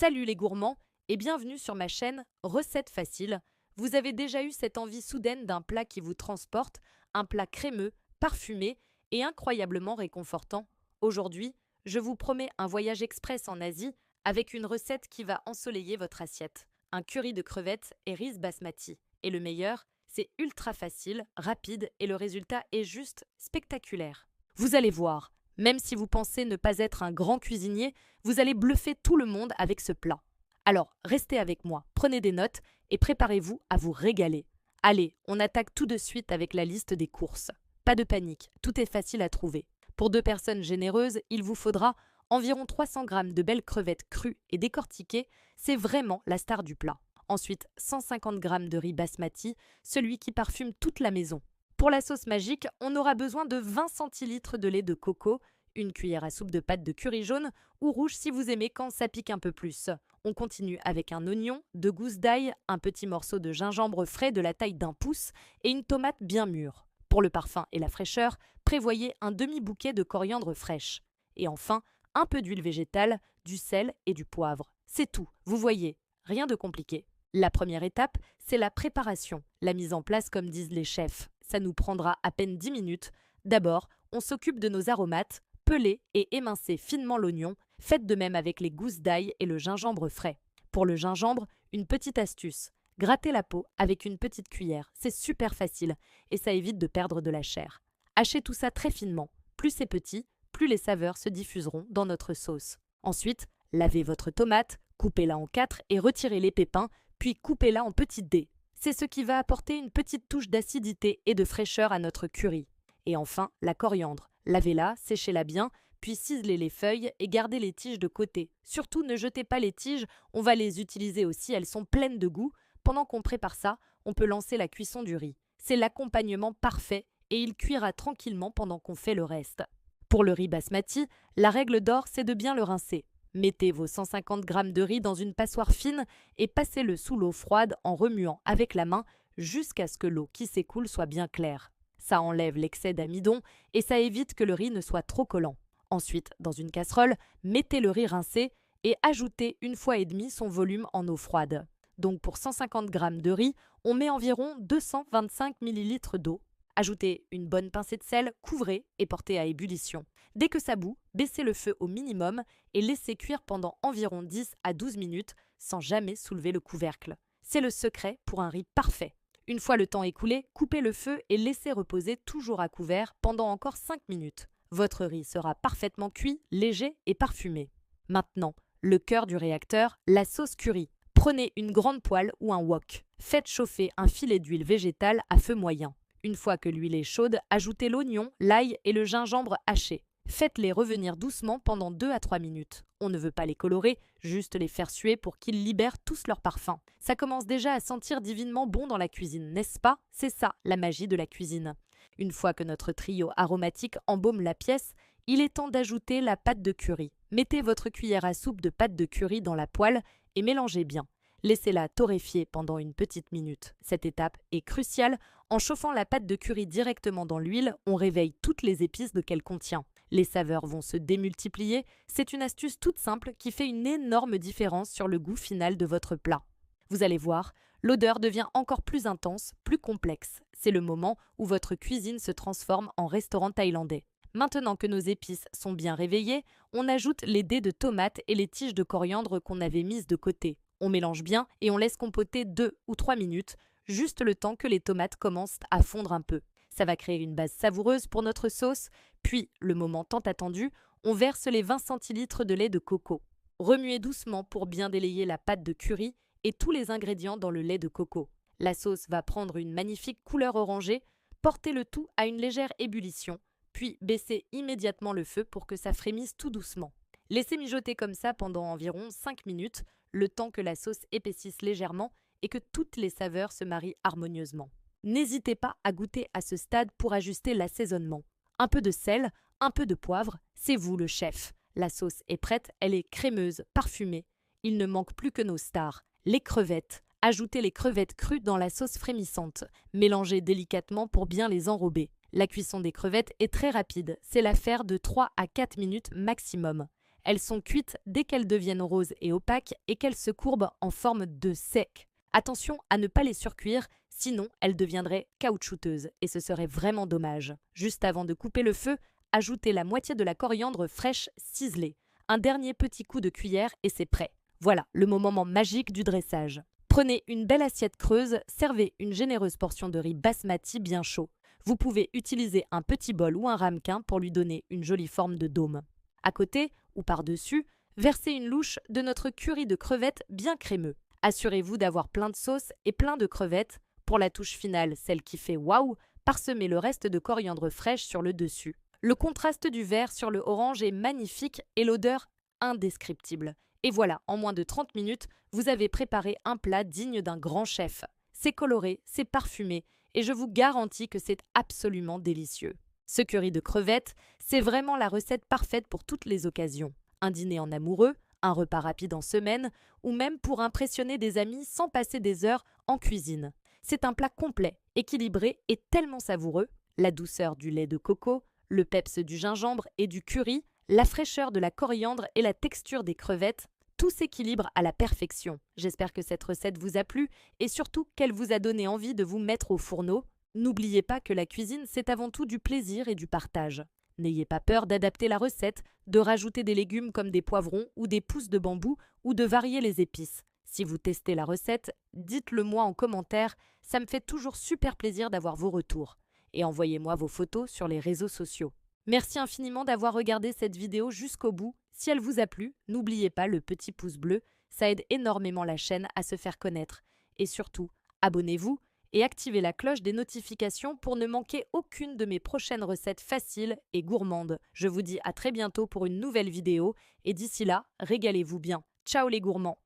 Salut les gourmands et bienvenue sur ma chaîne Recettes faciles. Vous avez déjà eu cette envie soudaine d'un plat qui vous transporte, un plat crémeux, parfumé et incroyablement réconfortant. Aujourd'hui, je vous promets un voyage express en Asie avec une recette qui va ensoleiller votre assiette. Un curry de crevettes et riz basmati. Et le meilleur, c'est ultra facile, rapide et le résultat est juste spectaculaire. Vous allez voir, même si vous pensez ne pas être un grand cuisinier, vous allez bluffer tout le monde avec ce plat. Alors, restez avec moi, prenez des notes et préparez-vous à vous régaler. Allez, on attaque tout de suite avec la liste des courses. Pas de panique, tout est facile à trouver. Pour 2 personnes généreuses, il vous faudra environ 300 g de belles crevettes crues et décortiquées, c'est vraiment la star du plat. Ensuite, 150 g de riz basmati, celui qui parfume toute la maison. Pour la sauce magique, on aura besoin de 20 centilitres de lait de coco, une cuillère à soupe de pâte de curry jaune ou rouge si vous aimez quand ça pique un peu plus. On continue avec un oignon, 2 gousses d'ail, un petit morceau de gingembre frais de la taille d'1 pouce et une tomate bien mûre. Pour le parfum et la fraîcheur, prévoyez un demi-bouquet de coriandre fraîche. Et enfin, un peu d'huile végétale, du sel et du poivre. C'est tout, vous voyez, rien de compliqué. La première étape, c'est la préparation, la mise en place comme disent les chefs. Ça nous prendra à peine 10 minutes. D'abord, on s'occupe de nos aromates, pelez et émincez finement l'oignon. Faites de même avec les gousses d'ail et le gingembre frais. Pour le gingembre, une petite astuce. Grattez la peau avec une petite cuillère, c'est super facile et ça évite de perdre de la chair. Hachez tout ça très finement. Plus c'est petit, plus les saveurs se diffuseront dans notre sauce. Ensuite, lavez votre tomate, coupez-la en 4 et retirez les pépins, puis coupez-la en petites dés. C'est ce qui va apporter une petite touche d'acidité et de fraîcheur à notre curry. Et enfin, la coriandre. Lavez-la, séchez-la bien, puis ciselez les feuilles et gardez les tiges de côté. Surtout ne jetez pas les tiges, on va les utiliser aussi, elles sont pleines de goût. Pendant qu'on prépare ça, on peut lancer la cuisson du riz. C'est l'accompagnement parfait et il cuira tranquillement pendant qu'on fait le reste. Pour le riz basmati, la règle d'or, c'est de bien le rincer. Mettez vos 150 g de riz dans une passoire fine et passez-le sous l'eau froide en remuant avec la main jusqu'à ce que l'eau qui s'écoule soit bien claire. Ça enlève l'excès d'amidon et ça évite que le riz ne soit trop collant. Ensuite, dans une casserole, mettez le riz rincé et ajoutez 1,5 fois son volume en eau froide. Donc pour 150 g de riz, on met environ 225 ml d'eau. Ajoutez une bonne pincée de sel, couvrez et portez à ébullition. Dès que ça bout, baissez le feu au minimum et laissez cuire pendant environ 10 à 12 minutes sans jamais soulever le couvercle. C'est le secret pour un riz parfait. Une fois le temps écoulé, coupez le feu et laissez reposer toujours à couvert pendant encore 5 minutes. Votre riz sera parfaitement cuit, léger et parfumé. Maintenant, le cœur du réacteur, la sauce curry. Prenez une grande poêle ou un wok. Faites chauffer un filet d'huile végétale à feu moyen. Une fois que l'huile est chaude, ajoutez l'oignon, l'ail et le gingembre haché. Faites-les revenir doucement pendant 2 à 3 minutes. On ne veut pas les colorer, juste les faire suer pour qu'ils libèrent tous leur parfum. Ça commence déjà à sentir divinement bon dans la cuisine, n'est-ce pas? C'est ça, la magie de la cuisine. Une fois que notre trio aromatique embaume la pièce, il est temps d'ajouter la pâte de curry. Mettez votre cuillère à soupe de pâte de curry dans la poêle et mélangez bien. Laissez-la torréfier pendant une petite minute. Cette étape est cruciale. En chauffant la pâte de curry directement dans l'huile, on réveille toutes les épices qu'elle contient. Les saveurs vont se démultiplier. C'est une astuce toute simple qui fait une énorme différence sur le goût final de votre plat. Vous allez voir, l'odeur devient encore plus intense, plus complexe. C'est le moment où votre cuisine se transforme en restaurant thaïlandais. Maintenant que nos épices sont bien réveillées, on ajoute les dés de tomates et les tiges de coriandre qu'on avait mises de côté. On mélange bien et on laisse compoter 2 ou 3 minutes, juste le temps que les tomates commencent à fondre un peu. Ça va créer une base savoureuse pour notre sauce. Puis, le moment tant attendu, on verse les 20 centilitres de lait de coco. Remuez doucement pour bien délayer la pâte de curry et tous les ingrédients dans le lait de coco. La sauce va prendre une magnifique couleur orangée. Portez le tout à une légère ébullition, puis baissez immédiatement le feu pour que ça frémisse tout doucement. Laissez mijoter comme ça pendant environ 5 minutes, le temps que la sauce épaississe légèrement et que toutes les saveurs se marient harmonieusement. N'hésitez pas à goûter à ce stade pour ajuster l'assaisonnement. Un peu de sel, un peu de poivre, c'est vous le chef. La sauce est prête, elle est crémeuse, parfumée. Il ne manque plus que nos stars, les crevettes. Ajoutez les crevettes crues dans la sauce frémissante. Mélangez délicatement pour bien les enrober. La cuisson des crevettes est très rapide, c'est l'affaire de 3 à 4 minutes maximum. Elles sont cuites dès qu'elles deviennent roses et opaques et qu'elles se courbent en forme de sec. Attention à ne pas les surcuire, sinon elles deviendraient caoutchouteuses et ce serait vraiment dommage. Juste avant de couper le feu, ajoutez la moitié de la coriandre fraîche ciselée. Un dernier petit coup de cuillère et c'est prêt. Voilà le moment magique du dressage. Prenez une belle assiette creuse, servez une généreuse portion de riz basmati bien chaud. Vous pouvez utiliser un petit bol ou un ramequin pour lui donner une jolie forme de dôme. À côté, ou par-dessus, versez une louche de notre curry de crevettes bien crémeux. Assurez-vous d'avoir plein de sauce et plein de crevettes. Pour la touche finale, celle qui fait waouh, parsemez le reste de coriandre fraîche sur le dessus. Le contraste du vert sur le orange est magnifique et l'odeur indescriptible. Et voilà, en moins de 30 minutes, vous avez préparé un plat digne d'un grand chef. C'est coloré, c'est parfumé et je vous garantis que c'est absolument délicieux. Ce curry de crevettes, c'est vraiment la recette parfaite pour toutes les occasions. Un dîner en amoureux, un repas rapide en semaine ou même pour impressionner des amis sans passer des heures en cuisine. C'est un plat complet, équilibré et tellement savoureux. La douceur du lait de coco, le peps du gingembre et du curry, la fraîcheur de la coriandre et la texture des crevettes, tout s'équilibre à la perfection. J'espère que cette recette vous a plu et surtout qu'elle vous a donné envie de vous mettre au fourneau. N'oubliez pas que la cuisine, c'est avant tout du plaisir et du partage. N'ayez pas peur d'adapter la recette, de rajouter des légumes comme des poivrons ou des pousses de bambou ou de varier les épices. Si vous testez la recette, dites-le moi en commentaire, ça me fait toujours super plaisir d'avoir vos retours. Et envoyez-moi vos photos sur les réseaux sociaux. Merci infiniment d'avoir regardé cette vidéo jusqu'au bout. Si elle vous a plu, n'oubliez pas le petit pouce bleu, ça aide énormément la chaîne à se faire connaître. Et surtout, abonnez-vous et activez la cloche des notifications pour ne manquer aucune de mes prochaines recettes faciles et gourmandes. Je vous dis à très bientôt pour une nouvelle vidéo et d'ici là, régalez-vous bien. Ciao les gourmands!